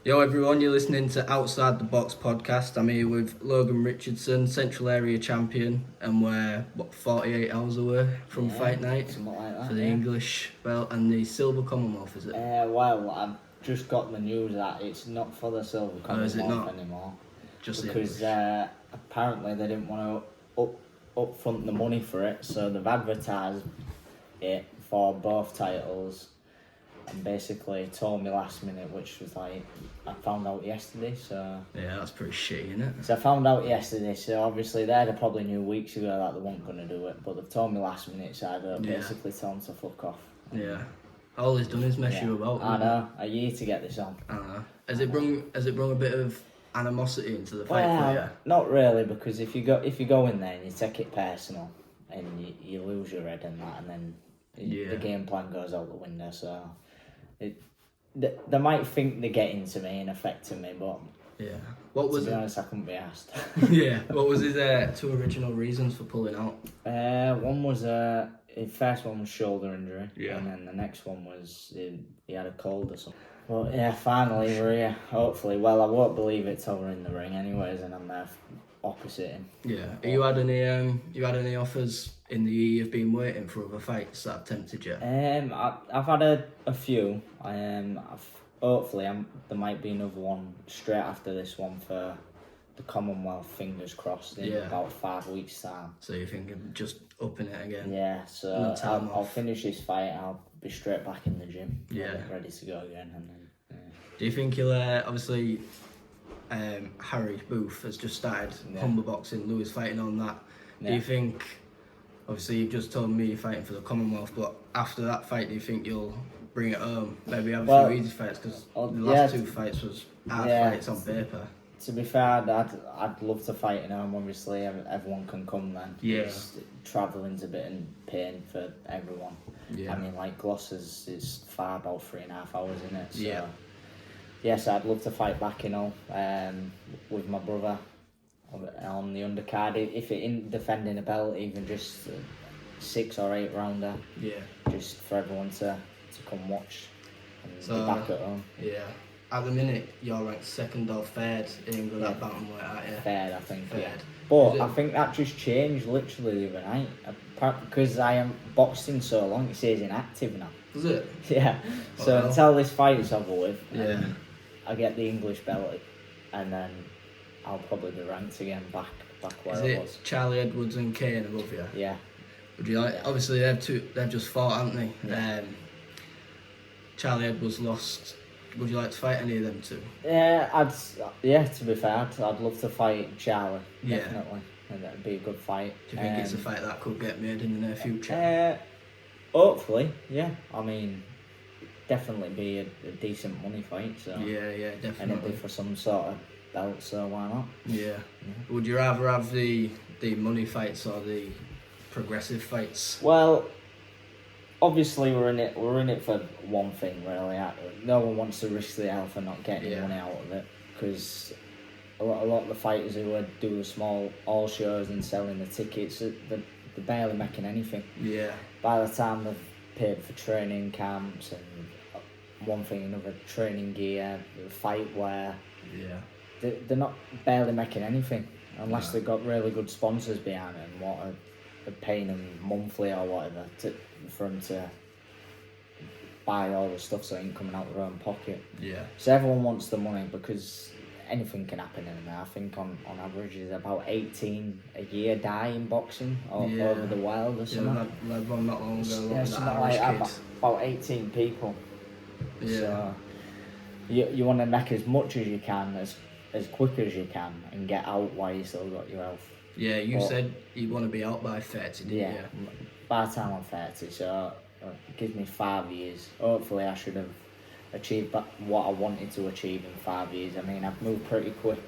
Yo everyone, you're listening to Outside the Box podcast. I'm here with Logan Richardson, Central Area Champion, and we're 48 hours away from fight night like for the English belt and the Silver Commonwealth, is it? Well, I've just got the news that it's not for the Silver Commonwealth anymore. Just because apparently they didn't want to up front the money for it, so they've advertised it for both titles. And basically told me last minute, which was like, I found out yesterday, so... Yeah, that's pretty shitty, isn't it? So I found out yesterday, so obviously they probably knew weeks ago that they weren't going to do it, but they've told me last minute, so I basically told them to fuck off. Yeah. All he's done is mess you about. I know, a year to get this on. I know. Has it brought a bit of animosity into the fight for you? Not really, because if you go in there and you take it personal, and you lose your head and that, and then the game plan goes out the window, so... They might think they're getting to me and affecting me, but to be honest, I couldn't be asked. Yeah. What was his two original reasons for pulling out? One was his first one was shoulder injury, and then the next one was he had a cold or something. But yeah, finally we're here. Hopefully, well, I won't believe it till we're in the ring, anyways, and I'm there opposite him. Yeah. Have you had any offers in the year you've been waiting for other fights that have tempted you? I've had a few. Hopefully there might be another one straight after this one for the Commonwealth, fingers crossed, in about 5 weeks' time. So you're thinking just upping it again? Yeah, so I'll finish this fight and I'll be straight back in the gym. Ready to go again. And then, Do you think you'll, obviously... Harry Booth has just started combo boxing. Lewis fighting on that. Do you think, obviously you've just told me you're fighting for the Commonwealth, but after that fight, do you think you'll bring it home? Maybe have a few easy fights, because the last two fights was hard fights on paper. To be fair, I'd love to fight in home. Obviously, everyone can come then. Yeah. Travelling's a bit in pain for everyone. Yeah. I mean, like Gloucester's is far about 3.5 hours, isn't it? So, yes, I'd love to fight back, with my brother on the undercard. If it in defending a belt, even just 6 or 8 rounder. Yeah. Just for everyone to come watch and be back at home. Yeah. At the minute, you're ranked 2nd or 3rd in England at bantamweight, aren't you? 3rd, I think. 3rd. Yeah. But I think that just changed literally the other night. Because I am boxing so long, it says inactive now. Does it? Yeah. So until this fight is over with, I get the English belt, and then I'll probably be ranked again back where I was. Charlie Edwards and Kane above you? Yeah. Would you like? Obviously, they've just fought, haven't they? Yeah. Charlie Edwards lost. Would you like to fight any of them two? Yeah, to be fair, I'd love to fight Charlie. Definitely, and that'd be a good fight. Do you think it's a fight that could get made in the near future? Hopefully, yeah. I mean, definitely be a decent money fight. So yeah, definitely. And it'd be for some sort of belt, so why not? Yeah. Would you rather have the money fights or the progressive fights? Well, obviously we're in it for one thing, really. No one wants to risk the health and not getting money out of it, because a lot of the fighters who do the small all shows and selling the tickets, they're barely making anything. Yeah. By the time they've paid for training camps and one thing another, training gear, fight wear, they're not barely making anything unless they've got really good sponsors behind them, what are paying them monthly or whatever for them to buy all the stuff, so it ain't coming out of their own pocket. Yeah. So everyone wants the money, because anything can happen in there. I think on average there's about 18 a year die in boxing over the world or something. Yeah, like one not long ago. Yeah, something like that. About 18 people. Yeah. So you want to make as much as you can, as quick as you can, and get out while you still got your health. Yeah, you said you want to be out by 30, didn't you? By the time I'm 30, so it gives me 5 years. Hopefully I should have achieved what I wanted to achieve in 5 years. I mean, I've moved pretty quick.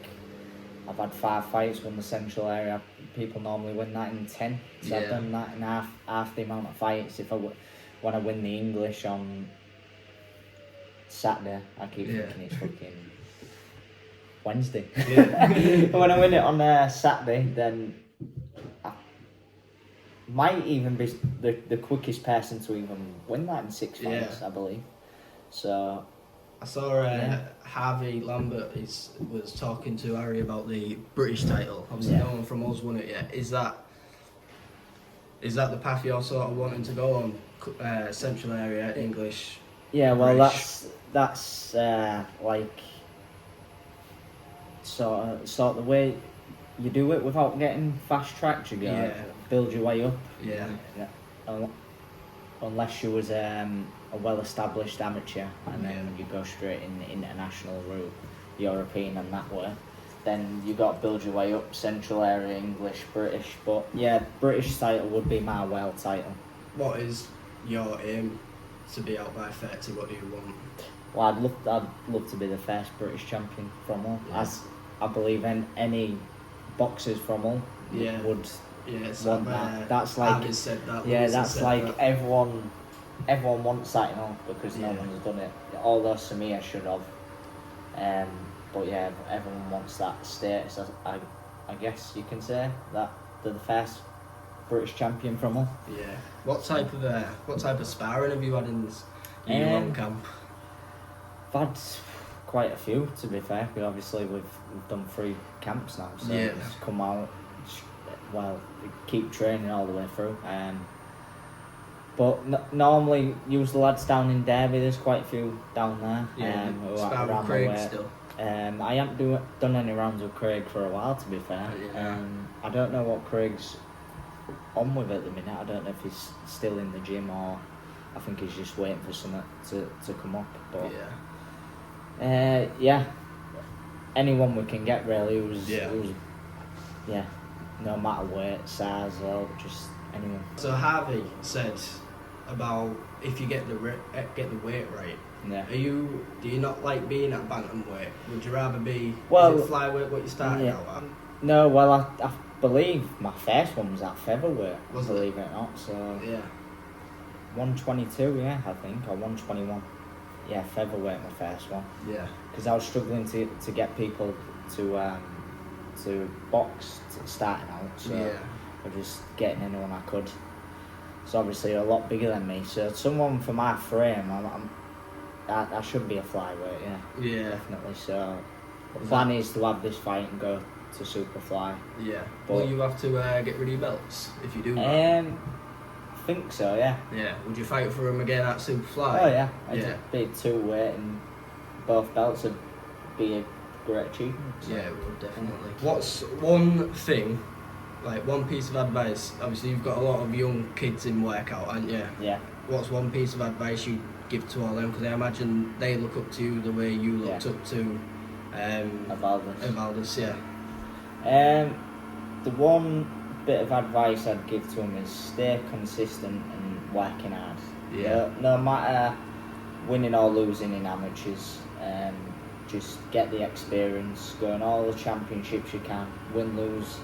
I've had 5 fights, won the Central Area. People normally win that in 10. So I've done that in half the amount of fights. When I win the English on Saturday, I keep thinking it's fucking Wednesday. When I win it on Saturday, then I might even be the quickest person to even win that in 6 fights, I believe. So I saw Harvey Lambert was talking to Harry about the British title. Obviously, no one from us won it yet. Is that the path you're sort of wanting to go on? Central area, English. Yeah, well, British. that's like sort of the way you do it without getting fast tracked. You go build your way up. Yeah. Unless you was a well-established amateur, and then you go straight in the international route, European and that way. Then you got to build your way up, central area, English, British. But yeah, British title would be my world title. What is your aim to be out by 30? What do you want? Well, I'd love to be the first British champion from Hull, as I believe any boxers from Hull would. Yeah, want that. That's like said that. That's like that. Everyone wants that, because no one's done it. Although Samir should have. But yeah, everyone wants that status. I guess you can say that they're the first British champion from Hull. Yeah. What type of sparring have you had in your own camp? I've had quite a few, to be fair. But obviously we've done 3 camps now, so it's come out. Well, keep training all the way through. But normally use the lads down in Derby. There's quite a few down there. Who are around Craig the way. Still. I haven't done any rounds with Craig for a while, to be fair. I don't know what Craig's on with at the minute. I don't know if he's still in the gym or I think he's just waiting for something to come up. But anyone we can get really who's no matter weight, size, or just anyone. So Harvey said about if you get the weight right. Yeah. Do you not like being at bantamweight? Would you rather be is it flyweight what you started out at? No, well I believe my first one was at featherweight. Believe it or not. So 122, I think, or 121. Yeah, featherweight my first one. Yeah. Because I was struggling to get people to box starting out, so I was just getting anyone I could. So obviously a lot bigger than me. So someone for my frame, I should be a flyweight. Yeah, definitely. So the plan is to have this fight and go to Superfly. Yeah. But will you have to get rid of your belts if you do that? I think so. Yeah. Yeah. Would you fight for them again at Superfly? Oh yeah. I'd be 2 weight and both belts would be a great achievement. So. Yeah, it would definitely. What's one thing, like one piece of advice? Obviously, you've got a lot of young kids in workout, haven't you? Yeah. What's one piece of advice you give to all them? Because I imagine they look up to you the way you looked up to Evaldez. Yeah. The one bit of advice I'd give to them is stay consistent and working hard. Yeah. No matter winning or losing in amateurs. Just get the experience, go on all the championships you can, win, lose,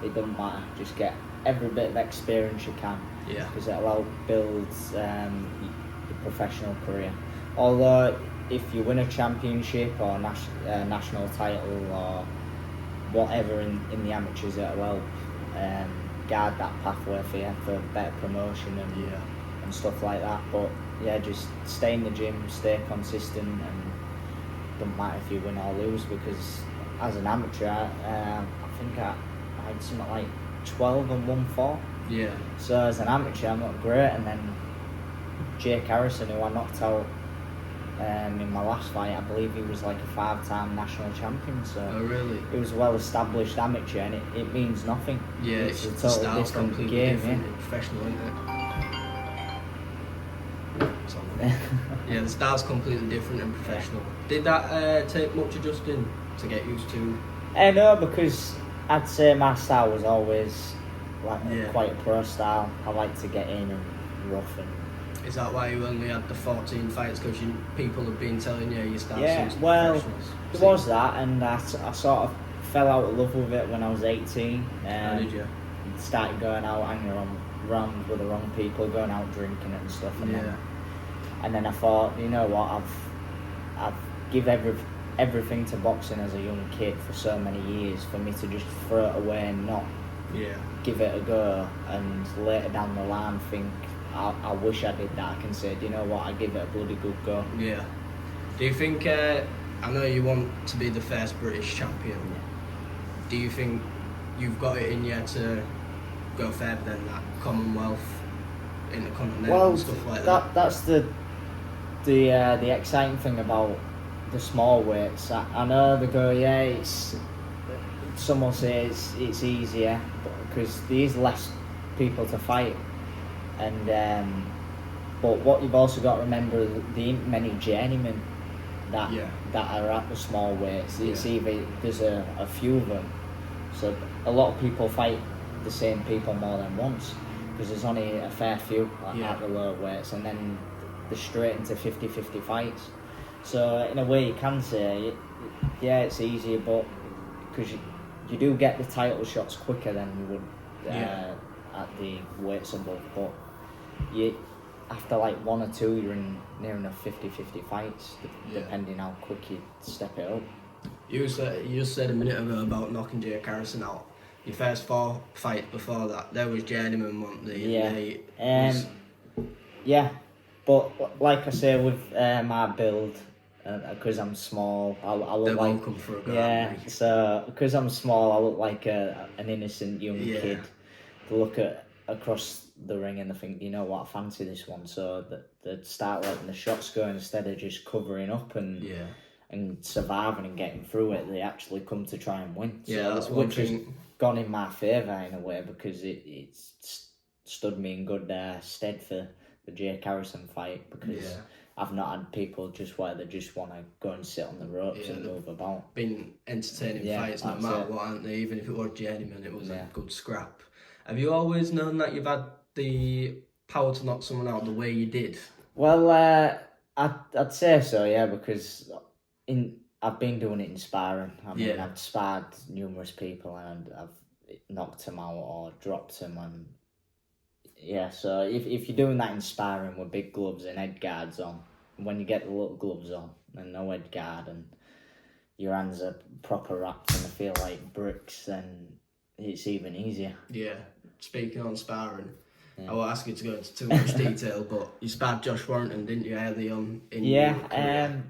it doesn't matter. Just get every bit of experience you can. Yeah. Because it'll help build your professional career. Although if you win a championship or national title or whatever in the amateurs, it'll help guard that pathway for you for better promotion and stuff like that. But yeah, just stay in the gym, stay consistent, and doesn't matter if you win or lose, because as an amateur, I think I had something like 12 and 1-4. Yeah. So as an amateur, I'm not great. And then Jake Harrison, who I knocked out in my last fight, I believe he was like a 5-time national champion. So really? He was a well-established amateur, and it means nothing. Yeah, it's a totally different game. Professional, isn't it? Yeah, the style's completely different and professional. Did that take much adjusting to get used to? No, because I'd say my style was always quite a pro style. I like to get in and rough. And is that why you only had the 14 fights? Because people have been telling you your style suits well, professionals? It was that, and I sort of fell out of love with it when I was 18. How did you? Started going out, hanging around with the wrong people, going out drinking and stuff. And then I thought, you know what, I've give everything to boxing as a young kid for so many years, for me to just throw it away and not give it a go, and later down the line think, I wish I did that. I can say, do you know what, I give it a bloody good go. Yeah. Do you think? I know you want to be the first British champion. Do you think you've got it in you to go further than that, Commonwealth, Intercontinental, and stuff like that? That's the exciting thing about the small weights. I know they go, it's some will say it's easier because there's less people to fight, and but what you've also got to remember, there ain't many journeymen that are at the small weights. It's either there's a few of them, so a lot of people fight the same people more than once because there's only a fair few at the lower weights, and then they're straight into 50-50 fights. So in a way you can say it's easier, but because you do get the title shots quicker than you would at the weights above, but you after like one or two you're in near enough 50-50 fights depending how quick you step it up. You just said a minute ago about knocking Jake Harrison out. Your first 4 fights before that, there was journeyman, weren't they? Yeah, but like I say, with my build, because I'm small, I look they're like welcome for a go. So because I'm small, I look like an innocent young kid. To look across the ring and they think, you know what, I fancy this one, so they'd start letting the shots go instead of just covering up and surviving and getting through it. They actually come to try and win. That's one which thing. has gone in my favour in a way because it's stood me in good stead for the Jake Harrison fight because I've not had people just where they just want to go and sit on the ropes and move about. Been entertaining fights no matter what, aren't they? Even if it was journeyman, it was a good scrap. Have you always known that you've had the power to knock someone out the way you did? Well, I'd say so, because I've been doing it in sparring. I mean, I've sparred numerous people and I've knocked them out or dropped them, and so if you're doing that in sparring with big gloves and head guards on, when you get the little gloves on and no head guard and your hands are proper wrapped and they feel like bricks, then it's even easier. Yeah. Speaking on sparring, I won't ask you to go into too much detail, but you sparred Josh Warrington, didn't you, early on in your career?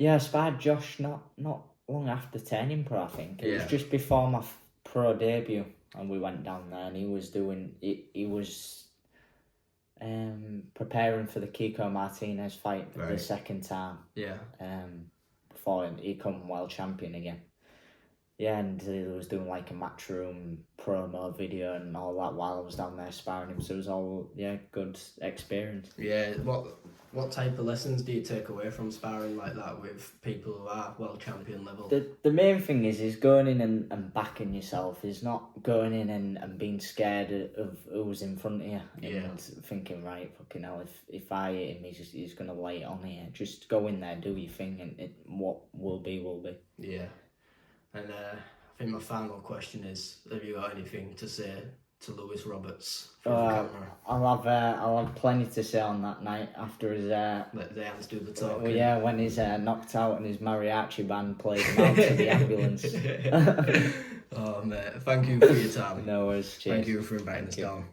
I sparred Josh not long after turning pro, I think. It was just before my pro debut, and we went down there, and he was doing it. He was preparing for the Kiko Martinez fight the second time. Before he come world champion again. And he was doing like a matchroom promo video and all that while I was down there sparring him. So it was all good experience. Yeah. What type of lessons do you take away from sparring like that with people who are world champion level? The main thing is going in and backing yourself. Is not going in and being scared of who's in front of you and thinking, right, fucking hell, if I hit him, he's gonna lay it on here. Just go in there, do your thing, and what will be will be. Yeah. And I think my final question is, have you got anything to say to Lewis Roberts from the camera? I'll have plenty to say on that night after his... Let the hands do the talking. When he's knocked out and his mariachi band played him out to the ambulance. Oh, mate, thank you for your time. No worries, cheers. Thank you for inviting us down.